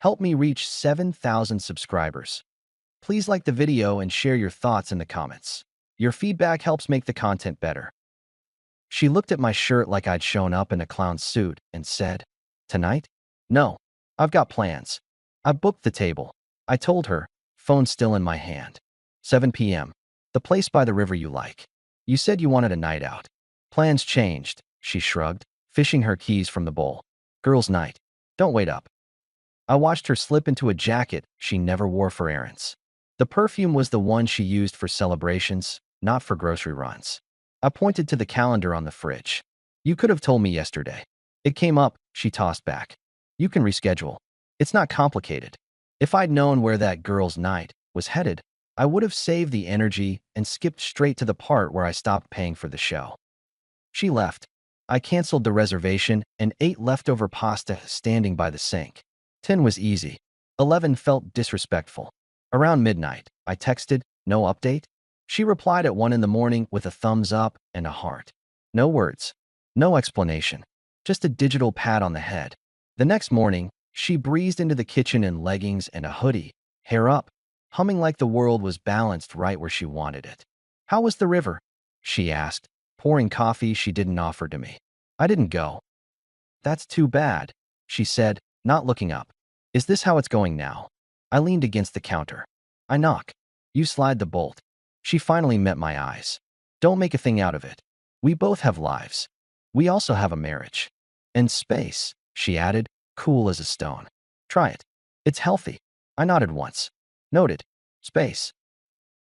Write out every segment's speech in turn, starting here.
Help me reach 7,000 subscribers. Please like the video and share your thoughts in the comments. Your feedback helps make the content better. She looked at my shirt like I'd shown up in a clown suit and said, "Tonight? No, I've got plans. I booked the table." I told her, phone still in my hand. 7 p.m. The place by the river you like. You said you wanted a night out. Plans changed, she shrugged, fishing her keys from the bowl. Girls' night. Don't wait up. I watched her slip into a jacket she never wore for errands. The perfume was the one she used for celebrations, not for grocery runs. I pointed to the calendar on the fridge. You could have told me yesterday. It came up, she tossed back. You can reschedule. It's not complicated. If I'd known where that girls' night was headed, I would have saved the energy and skipped straight to the part where I stopped paying for the show. She left. I canceled the reservation and ate leftover pasta standing by the sink. 10 was easy. 11 felt disrespectful. Around midnight, I texted, "No update?" She replied at 1 in the morning with a thumbs up and a heart. No words. No explanation. Just a digital pat on the head. The next morning, she breezed into the kitchen in leggings and a hoodie, hair up, humming like the world was balanced right where she wanted it. "How was the river?" she asked, pouring coffee she didn't offer to me. I didn't go. "That's too bad," she said, not looking up. "Is this how it's going now?" I leaned against the counter. I knock. You slide the bolt. She finally met my eyes. "Don't make a thing out of it. We both have lives. We also have a marriage. And space," she added, cool as a stone. "Try it. It's healthy." I nodded once. Noted. Space.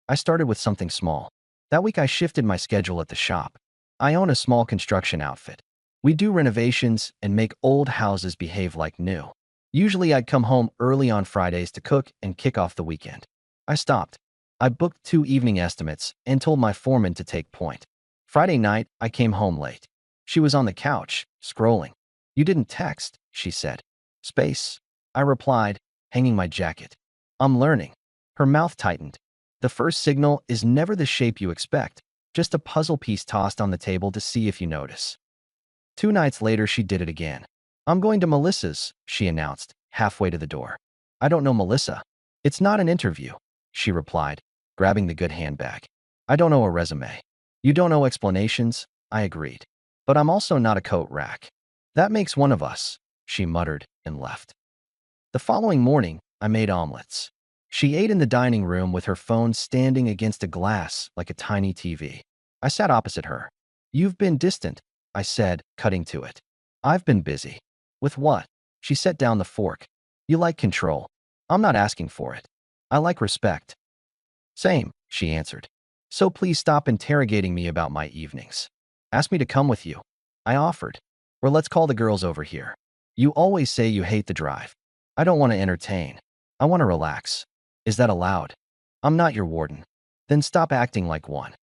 I started with something small. That week I shifted my schedule at the shop. I own a small construction outfit. We do renovations and make old houses behave like new. Usually I'd come home early on Fridays to cook and kick off the weekend. I stopped. I booked 2 evening estimates and told my foreman to take point. Friday night, I came home late. She was on the couch, scrolling. "You didn't text," she said. "Space," I replied, hanging my jacket. "I'm learning." Her mouth tightened. The first signal is never the shape you expect, just a puzzle piece tossed on the table to see if you notice. 2 nights later, she did it again. "I'm going to Melissa's," she announced, halfway to the door. "I don't know Melissa." "It's not an interview," she replied, grabbing the good handbag. "I don't know a resume." "You don't know explanations," I agreed. "But I'm also not a coat rack." "That makes one of us," she muttered and left. The following morning, I made omelets. She ate in the dining room with her phone standing against a glass like a tiny TV. I sat opposite her. "You've been distant," I said, cutting to it. "I've been busy." "With what?" She set down the fork. "You like control. I'm not asking for it. I like respect." "Same," she answered. "So please stop interrogating me about my evenings. Ask me to come with you." I offered. "Or let's call the girls over here. You always say you hate the drive." "I don't want to entertain. I want to relax." "Is that allowed?" "I'm not your warden." "Then stop acting like one."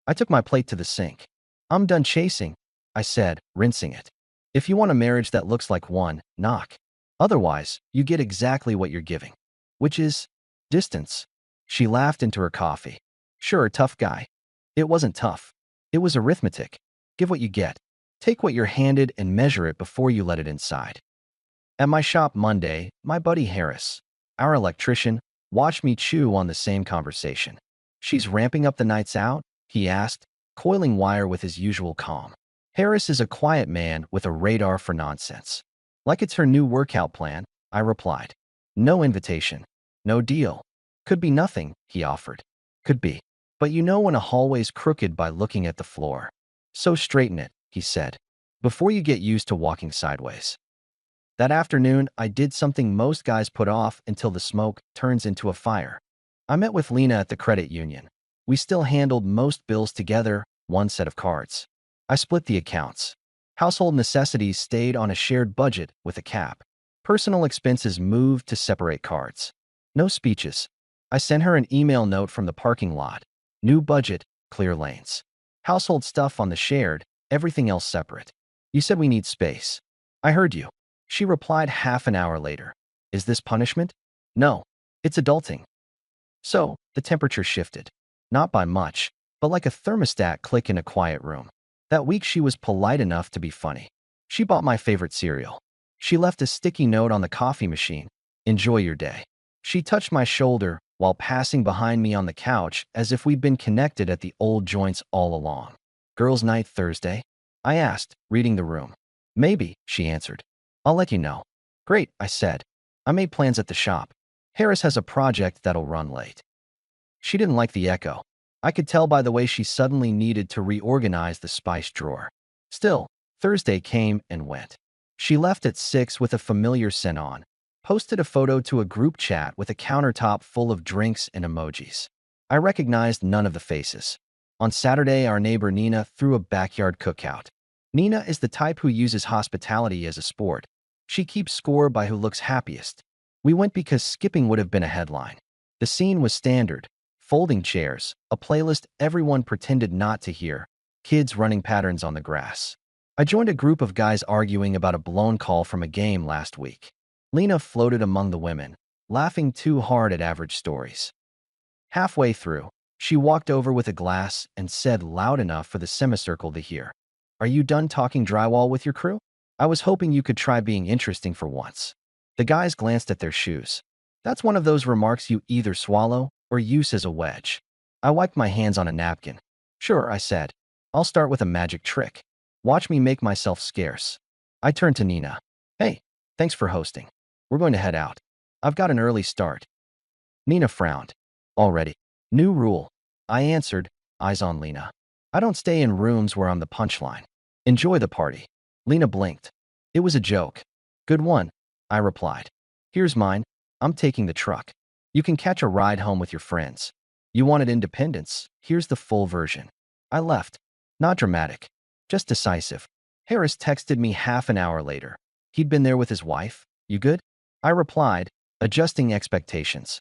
I took my plate to the sink. "I'm done chasing," I said, rinsing it. "If you want a marriage that looks like one, knock. Otherwise, you get exactly what you're giving. Which is distance." She laughed into her coffee. "Sure, tough guy." It wasn't tough. It was arithmetic. Give what you get. Take what you're handed and measure it before you let it inside. At my shop Monday, my buddy Harris, our electrician, watched me chew on the same conversation. "She's ramping up the nights out?" he asked, coiling wire with his usual calm. Harris is a quiet man with a radar for nonsense. "Like it's her new workout plan," I replied. "No invitation. No deal." "Could be nothing," he offered. "Could be. But you know when a hallway's crooked by looking at the floor. So straighten it," he said, "before you get used to walking sideways." That afternoon, I did something most guys put off until the smoke turns into a fire. I met with Lena at the credit union. We still handled most bills together, one set of cards. I split the accounts. Household necessities stayed on a shared budget with a cap. Personal expenses moved to separate cards. No speeches. I sent her an email note from the parking lot. New budget, clear lanes. Household stuff on the shared, everything else separate. "You said we need space." "I heard you." She replied half an hour later. "Is this punishment?" "No. It's adulting." So, the temperature shifted. Not by much, but like a thermostat click in a quiet room. That week she was polite enough to be funny. She bought my favorite cereal. She left a sticky note on the coffee machine. Enjoy your day. She touched my shoulder while passing behind me on the couch as if we'd been connected at the old joints all along. Girls' night Thursday? I asked, reading the room. Maybe, she answered. I'll let you know. Great, I said. I made plans at the shop. Harris has a project that'll run late. She didn't like the echo. I could tell by the way she suddenly needed to reorganize the spice drawer. Still, Thursday came and went. She left at 6 with a familiar scent on, posted a photo to a group chat with a countertop full of drinks and emojis. I recognized none of the faces. On Saturday, our neighbor Nina threw a backyard cookout. Nina is the type who uses hospitality as a sport. She keeps score by who looks happiest. We went because skipping would have been a headline. The scene was standard. Folding chairs, a playlist everyone pretended not to hear, kids running patterns on the grass. I joined a group of guys arguing about a blown call from a game last week. Lena floated among the women, laughing too hard at average stories. Halfway through, she walked over with a glass and said loud enough for the semicircle to hear, "Are you done talking drywall with your crew? I was hoping you could try being interesting for once." The guys glanced at their shoes. That's one of those remarks you either swallow or use as a wedge. I wiped my hands on a napkin. Sure, I said. I'll start with a magic trick. Watch me make myself scarce. I turned to Nina. Hey, thanks for hosting. We're going to head out. I've got an early start. Nina frowned. Already. New rule. I answered, eyes on Lena. I don't stay in rooms where I'm the punchline. Enjoy the party. Lena blinked. It was a joke. Good one, I replied. Here's mine. I'm taking the truck. You can catch a ride home with your friends. You wanted independence. Here's the full version. I left. Not dramatic. Just decisive. Harris texted me half an hour later. He'd been there with his wife. You good? I replied, adjusting expectations.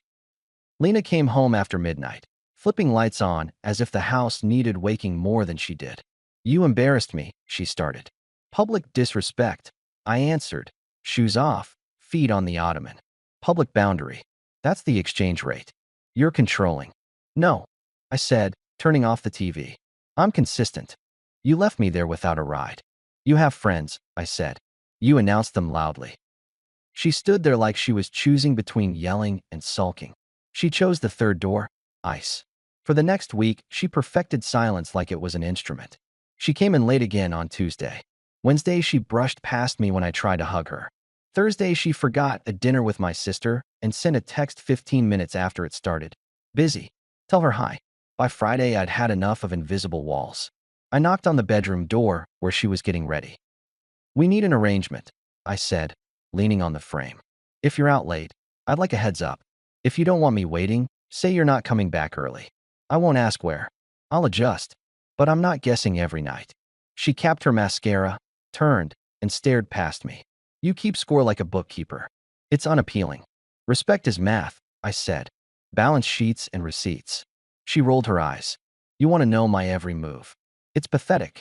Lena came home after midnight, flipping lights on as if the house needed waking more than she did. You embarrassed me, she started. Public disrespect, I answered. Shoes off, feet on the ottoman. Public boundary. That's the exchange rate. You're controlling. No, I said, turning off the TV. I'm consistent. You left me there without a ride. You have friends, I said. You announced them loudly. She stood there like she was choosing between yelling and sulking. She chose the third door, ice. For the next week, she perfected silence like it was an instrument. She came in late again on Tuesday. Wednesday, she brushed past me when I tried to hug her. Thursday, she forgot a dinner with my sister and sent a text 15 minutes after it started. Busy. Tell her hi. By Friday, I'd had enough of invisible walls. I knocked on the bedroom door where she was getting ready. We need an arrangement, I said, leaning on the frame. If you're out late, I'd like a heads up. If you don't want me waiting, say you're not coming back early. I won't ask where. I'll adjust. But I'm not guessing every night. She capped her mascara, turned, and stared past me. You keep score like a bookkeeper. It's unappealing. Respect is math, I said. Balance sheets and receipts. She rolled her eyes. You want to know my every move. It's pathetic.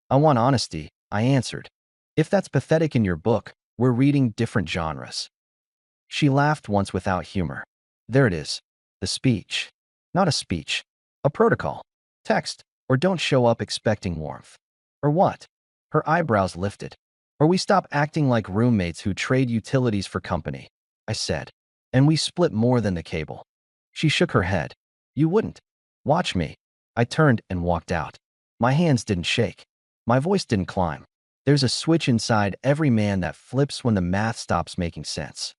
I want honesty, I answered. If that's pathetic in your book, we're reading different genres. She laughed once without humor. There it is. The speech. Not a speech. A protocol. Text. Or don't show up expecting warmth. Or what? Her eyebrows lifted. Or we stop acting like roommates who trade utilities for company, I said. And we split more than the cable. She shook her head. You wouldn't. Watch me. I turned and walked out. My hands didn't shake. My voice didn't climb. There's a switch inside every man that flips when the math stops making sense.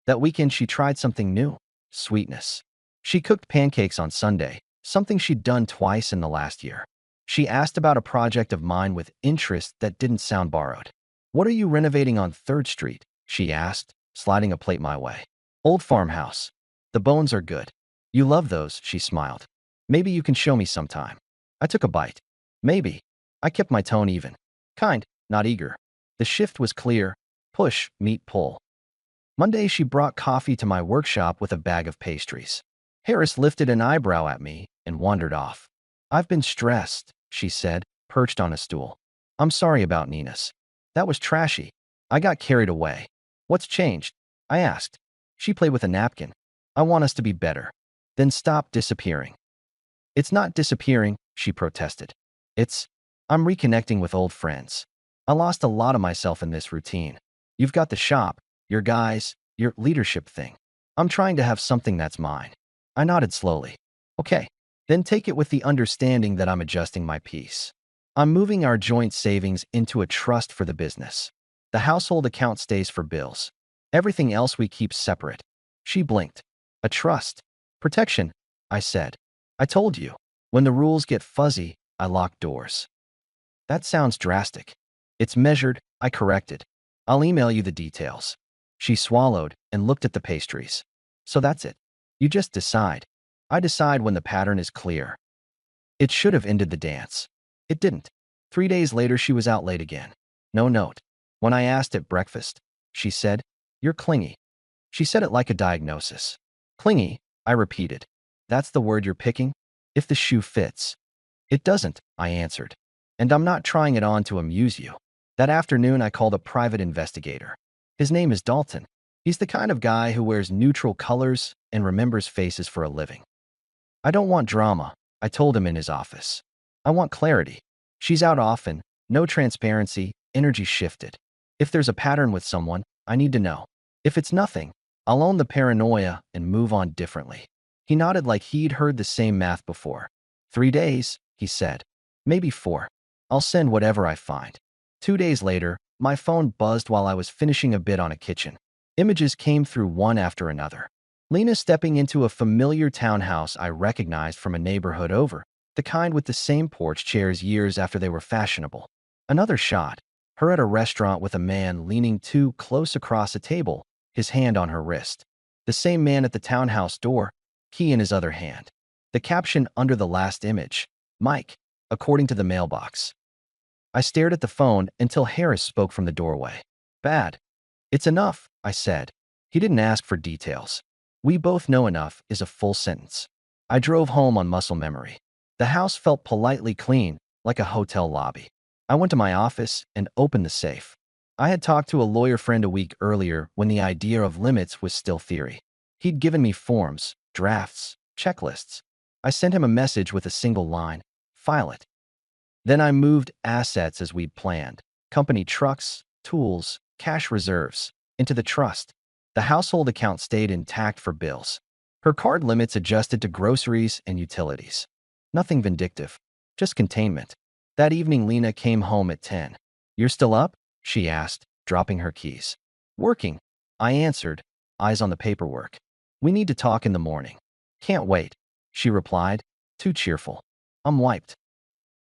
That weekend she tried something new. Sweetness. She cooked pancakes on Sunday, something she'd done twice in the last year. She asked about a project of mine with interest that didn't sound borrowed. What are you renovating on 3rd Street? She asked, sliding a plate my way. Old farmhouse. The bones are good. You love those, she smiled. Maybe you can show me sometime. I took a bite. Maybe. I kept my tone even. Kind, not eager. The shift was clear. Push, meet, pull. Monday, she brought coffee to my workshop with a bag of pastries. Harris lifted an eyebrow at me and wandered off. I've been stressed, she said, perched on a stool. I'm sorry about Nina's. That was trashy. I got carried away. What's changed? I asked. She played with a napkin. I want us to be better. Then stop disappearing. It's not disappearing, she protested. I'm reconnecting with old friends. I lost a lot of myself in this routine. You've got the shop, your guys, Your leadership thing. I'm trying to have something that's mine. I nodded slowly. Okay. Then take it with the understanding that I'm adjusting my piece. I'm moving our joint savings into a trust for the business. The household account stays for bills. Everything else we keep separate. She blinked. A trust. Protection, I said. I told you. When the rules get fuzzy, I lock doors. That sounds drastic. It's measured, I corrected. I'll email you the details. She swallowed and looked at the pastries. So that's it. You just decide. I decide when the pattern is clear. It should have ended the dance. It didn't. 3 days later, she was out late again. No note. When I asked at breakfast, she said, "You're clingy." She said it like a diagnosis. Clingy, I repeated. That's the word you're picking? If the shoe fits. It doesn't, I answered. And I'm not trying it on to amuse you. That afternoon, I called a private investigator. His name is Dalton. He's the kind of guy who wears neutral colors and remembers faces for a living. I don't want drama, I told him in his office. I want clarity. She's out often, no transparency, energy shifted. If there's a pattern with someone, I need to know. If it's nothing, I'll own the paranoia and move on differently. He nodded like he'd heard the same math before. 3 days, he said. Maybe 4. I'll send whatever I find. 2 days later, my phone buzzed while I was finishing a bid on a kitchen. Images came through one after another. Lena stepping into a familiar townhouse I recognized from a neighborhood over, the kind with the same porch chairs years after they were fashionable. Another shot, her at a restaurant with a man leaning too close across a table, his hand on her wrist. The same man at the townhouse door, key in his other hand. The caption under the last image, Mike, according to the mailbox. I stared at the phone until Harris spoke from the doorway. Bad. It's enough, I said. He didn't ask for details. We both know enough is a full sentence. I drove home on muscle memory. The house felt politely clean, like a hotel lobby. I went to my office and opened the safe. I had talked to a lawyer friend a week earlier when the idea of limits was still theory. He'd given me forms, drafts, checklists. I sent him a message with a single line, file it. Then I moved assets as we'd planned, company trucks, tools, cash reserves, into the trust. The household account stayed intact for bills. Her card limits adjusted to groceries and utilities. Nothing vindictive, just containment. That evening, Lena came home at 10. You're still up? She asked, dropping her keys. Working, I answered, eyes on the paperwork. We need to talk in the morning. Can't wait, she replied, too cheerful. I'm wiped.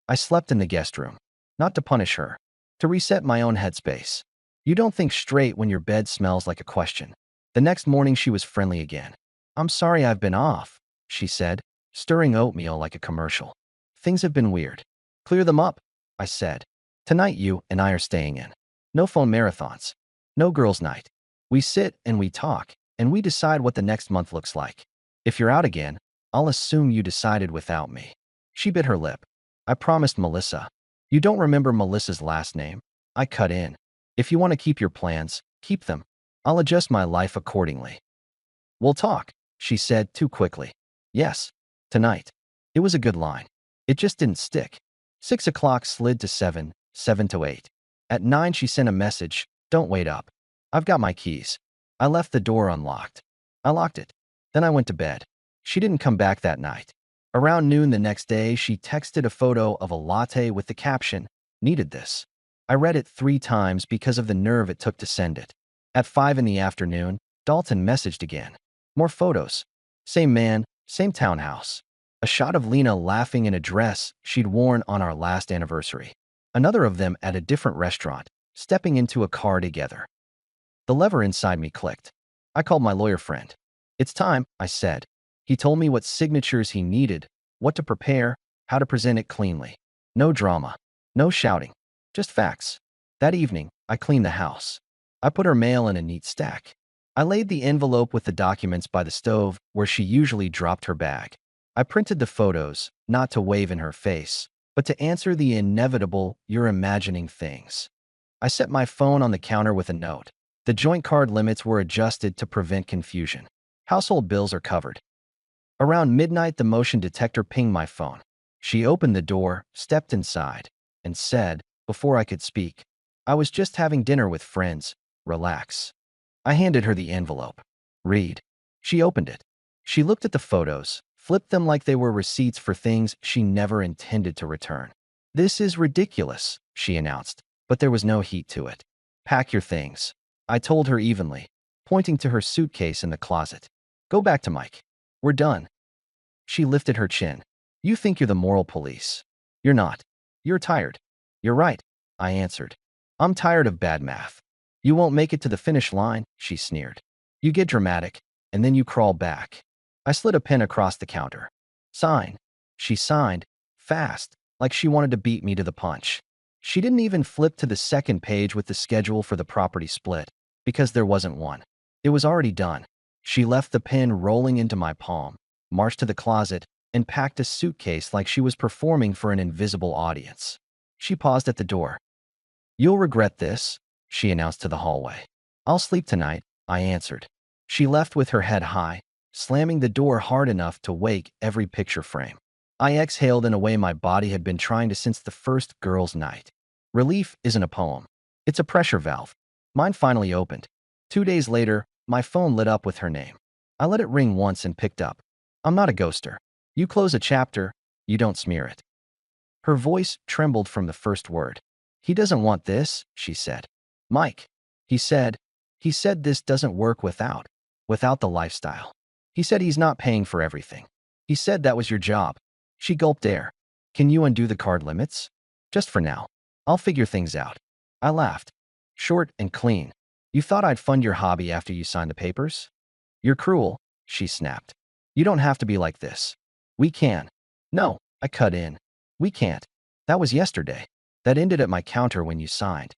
I slept in the guest room, not to punish her, to reset my own headspace. You don't think straight when your bed smells like a question. The next morning, she was friendly again. I'm sorry I've been off, she said, stirring oatmeal like a commercial. Things have been weird. Clear them up, I said. Tonight you and I are staying in. No phone marathons. No girls' night. We sit and we talk, and we decide what the next month looks like. If you're out again, I'll assume you decided without me. She bit her lip. I promised Melissa. You don't remember Melissa's last name? I cut in. If you want to keep your plans, keep them. I'll adjust my life accordingly. We'll talk, she said too quickly. Yes, tonight. It was a good line. It just didn't stick. 6 o'clock slid to 7, 7 to 8. At 9, she sent a message, don't wait up. I've got my keys. I left the door unlocked. I locked it. Then I went to bed. She didn't come back that night. Around noon the next day, she texted a photo of a latte with the caption, needed this. I read it 3 times because of the nerve it took to send it. At 5 in the afternoon, Dalton messaged again. More photos. Same man, same townhouse. A shot of Lena laughing in a dress she'd worn on our last anniversary. Another of them at a different restaurant, stepping into a car together. The lever inside me clicked. I called my lawyer friend. It's time, I said. He told me what signatures he needed, what to prepare, how to present it cleanly. No drama, no shouting, just facts. That evening, I cleaned the house. I put her mail in a neat stack. I laid the envelope with the documents by the stove where she usually dropped her bag. I printed the photos, not to wave in her face, but to answer the inevitable, you're imagining things. I set my phone on the counter with a note. The joint card limits were adjusted to prevent confusion. Household bills are covered. Around midnight, the motion detector pinged my phone. She opened the door, stepped inside, and said, before I could speak, I was just having dinner with friends. Relax. I handed her the envelope. Read. She opened it. She looked at the photos, flipped them like they were receipts for things she never intended to return. This is ridiculous, she announced, but there was no heat to it. Pack your things, I told her evenly, pointing to her suitcase in the closet. Go back to Mike. We're done. She lifted her chin. You think you're the moral police. You're not. You're tired. You're right, I answered. I'm tired of bad math. You won't make it to the finish line, she sneered. You get dramatic, and then you crawl back. I slid a pen across the counter. Sign. She signed, fast, like she wanted to beat me to the punch. She didn't even flip to the second page with the schedule for the property split, because there wasn't one. It was already done. She left the pen rolling into my palm, marched to the closet, and packed a suitcase like she was performing for an invisible audience. She paused at the door. You'll regret this, she announced to the hallway. I'll sleep tonight, I answered. She left with her head high, slamming the door hard enough to wake every picture frame. I exhaled in a way my body had been trying to since the first girls' night. Relief isn't a poem. It's a pressure valve. Mine finally opened. 2 days later, my phone lit up with her name. I let it ring once and picked up. I'm not a ghoster. You close a chapter, you don't smear it. Her voice trembled from the first word. He doesn't want this, she said. Mike, he said this doesn't work without the lifestyle. He said he's not paying for everything. He said that was your job. She gulped air. Can you undo the card limits? Just for now. I'll figure things out. I laughed. Short and clean. You thought I'd fund your hobby after you signed the papers? You're cruel, she snapped. You don't have to be like this. We can. No, I cut in. We can't. That was yesterday. That ended at my counter when you signed.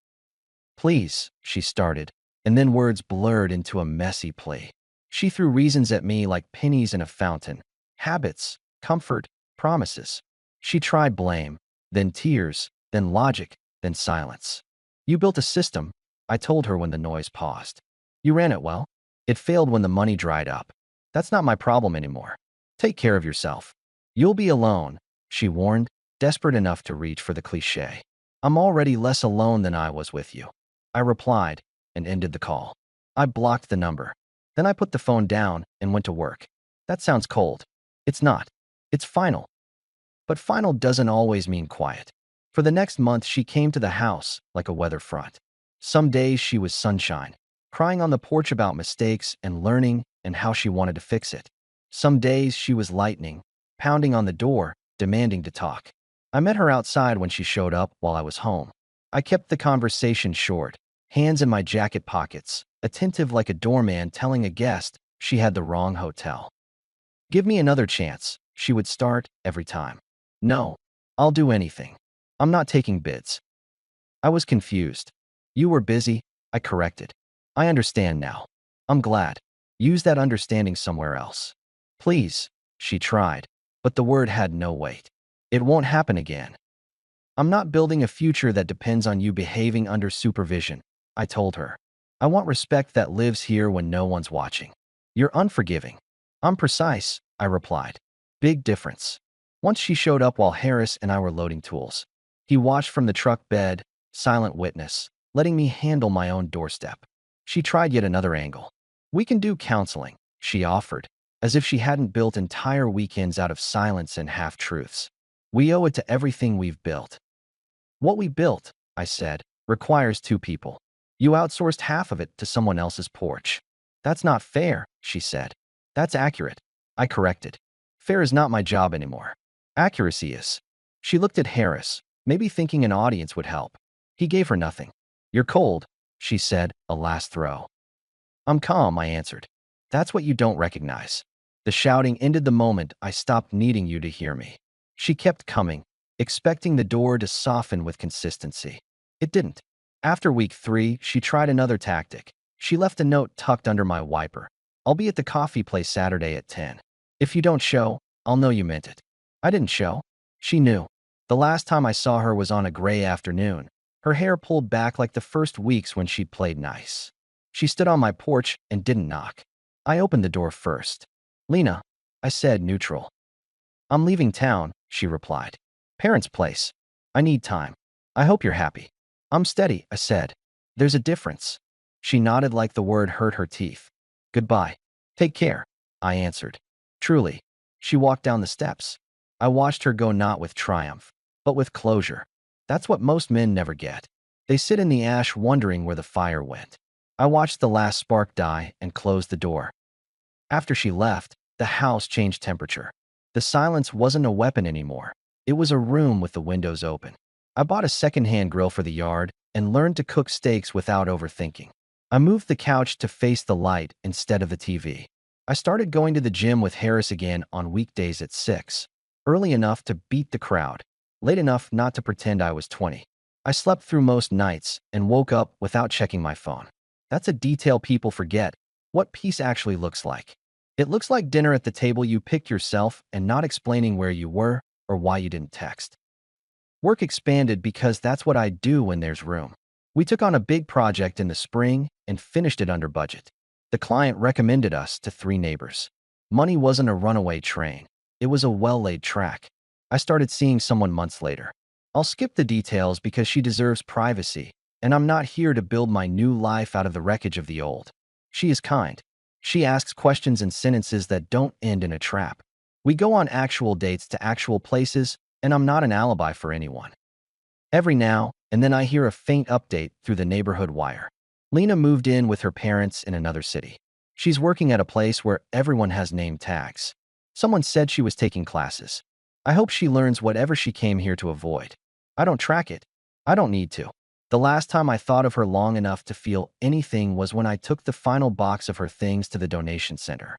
Please, she started, and then words blurred into a messy plea. She threw reasons at me like pennies in a fountain. Habits, comfort, promises. She tried blame, then tears, then logic, then silence. You built a system, I told her when the noise paused. You ran it well. It failed when the money dried up. That's not my problem anymore. Take care of yourself. You'll be alone, she warned, desperate enough to reach for the cliché. I'm already less alone than I was with you. I replied and ended the call. I blocked the number. Then I put the phone down and went to work. That sounds cold. It's not. It's final. But final doesn't always mean quiet. For the next month, she came to the house like a weather front. Some days she was sunshine, crying on the porch about mistakes and learning and how she wanted to fix it. Some days she was lightning, pounding on the door, demanding to talk. I met her outside when she showed up while I was home. I kept the conversation short, hands in my jacket pockets, attentive like a doorman telling a guest she had the wrong hotel. Give me another chance, she would start every time. No, I'll do anything. I'm not taking bids. I was confused. You were busy, I corrected. I understand now. I'm glad. Use that understanding somewhere else. Please, she tried, but the word had no weight. It won't happen again. I'm not building a future that depends on you behaving under supervision, I told her. I want respect that lives here when no one's watching. You're unforgiving. I'm precise, I replied. Big difference. Once she showed up while Harris and I were loading tools. He watched from the truck bed, silent witness, letting me handle my own doorstep. She tried yet another angle. We can do counseling, she offered, as if she hadn't built entire weekends out of silence and half-truths. We owe it to everything we've built. What we built, I said, requires 2 people. You outsourced half of it to someone else's porch. That's not fair, she said. That's accurate, I corrected. Fair is not my job anymore. Accuracy is. She looked at Harris, maybe thinking an audience would help. He gave her nothing. You're cold, she said, a last throw. I'm calm, I answered. That's what you don't recognize. The shouting ended the moment I stopped needing you to hear me. She kept coming, expecting the door to soften with consistency. It didn't. After week 3, she tried another tactic. She left a note tucked under my wiper. I'll be at the coffee place Saturday at 10. If you don't show, I'll know you meant it. I didn't show. She knew. The last time I saw her was on a gray afternoon, her hair pulled back like the first weeks when she'd played nice. She stood on my porch and didn't knock. I opened the door first. Lena, I said, neutral. I'm leaving town, she replied. Parents' place. I need time. I hope you're happy. I'm steady, I said. There's a difference. She nodded like the word hurt her teeth. Goodbye. Take care, I answered. Truly. She walked down the steps. I watched her go not with triumph, but with closure. That's what most men never get. They sit in the ash wondering where the fire went. I watched the last spark die and closed the door. After she left, the house changed temperature. The silence wasn't a weapon anymore. It was a room with the windows open. I bought a second-hand grill for the yard and learned to cook steaks without overthinking. I moved the couch to face the light instead of the TV. I started going to the gym with Harris again on weekdays at 6, early enough to beat the crowd, late enough not to pretend I was 20. I slept through most nights and woke up without checking my phone. That's a detail people forget, what peace actually looks like. It looks like dinner at the table you picked yourself and not explaining where you were or why you didn't text. Work expanded because that's what I do when there's room. We took on a big project in the spring and finished it under budget. The client recommended us to 3 neighbors. Money wasn't a runaway train. It was a well-laid track. I started seeing someone months later. I'll skip the details because she deserves privacy, and I'm not here to build my new life out of the wreckage of the old. She is kind. She asks questions and sentences that don't end in a trap. We go on actual dates to actual places, and I'm not an alibi for anyone. Every now and then I hear a faint update through the neighborhood wire. Lena moved in with her parents in another city. She's working at a place where everyone has name tags. Someone said she was taking classes. I hope she learns whatever she came here to avoid. I don't track it. I don't need to. The last time I thought of her long enough to feel anything was when I took the final box of her things to the donation center.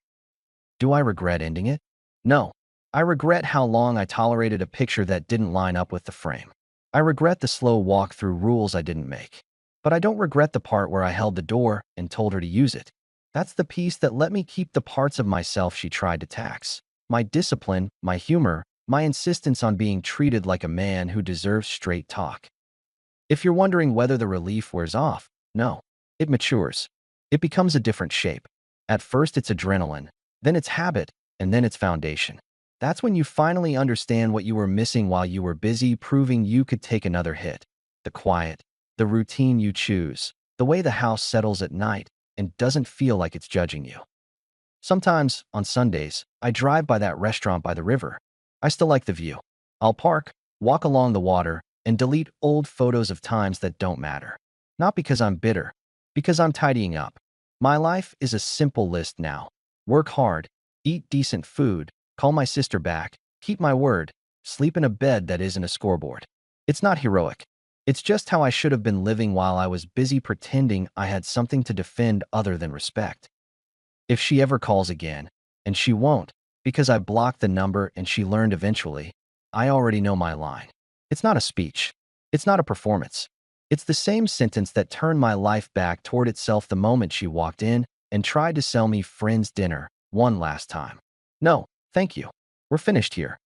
Do I regret ending it? No. I regret how long I tolerated a picture that didn't line up with the frame. I regret the slow walk through rules I didn't make. But I don't regret the part where I held the door and told her to use it. That's the piece that let me keep the parts of myself she tried to tax. My discipline, my humor, my insistence on being treated like a man who deserves straight talk. If you're wondering whether the relief wears off, no. It matures. It becomes a different shape. At first it's adrenaline, then it's habit, and then it's foundation. That's when you finally understand what you were missing while you were busy proving you could take another hit. The quiet, the routine you choose, the way the house settles at night and doesn't feel like it's judging you. Sometimes, on Sundays, I drive by that restaurant by the river. I still like the view. I'll park, walk along the water, and delete old photos of times that don't matter. Not because I'm bitter, because I'm tidying up. My life is a simple list now. Work hard, eat decent food, call my sister back, keep my word, sleep in a bed that isn't a scoreboard. It's not heroic. It's just how I should have been living while I was busy pretending I had something to defend other than respect. If she ever calls again, and she won't, because I blocked the number and she learned eventually, I already know my line. It's not a speech. It's not a performance. It's the same sentence that turned my life back toward itself the moment she walked in and tried to sell me friends' dinner one last time. No, thank you. We're finished here.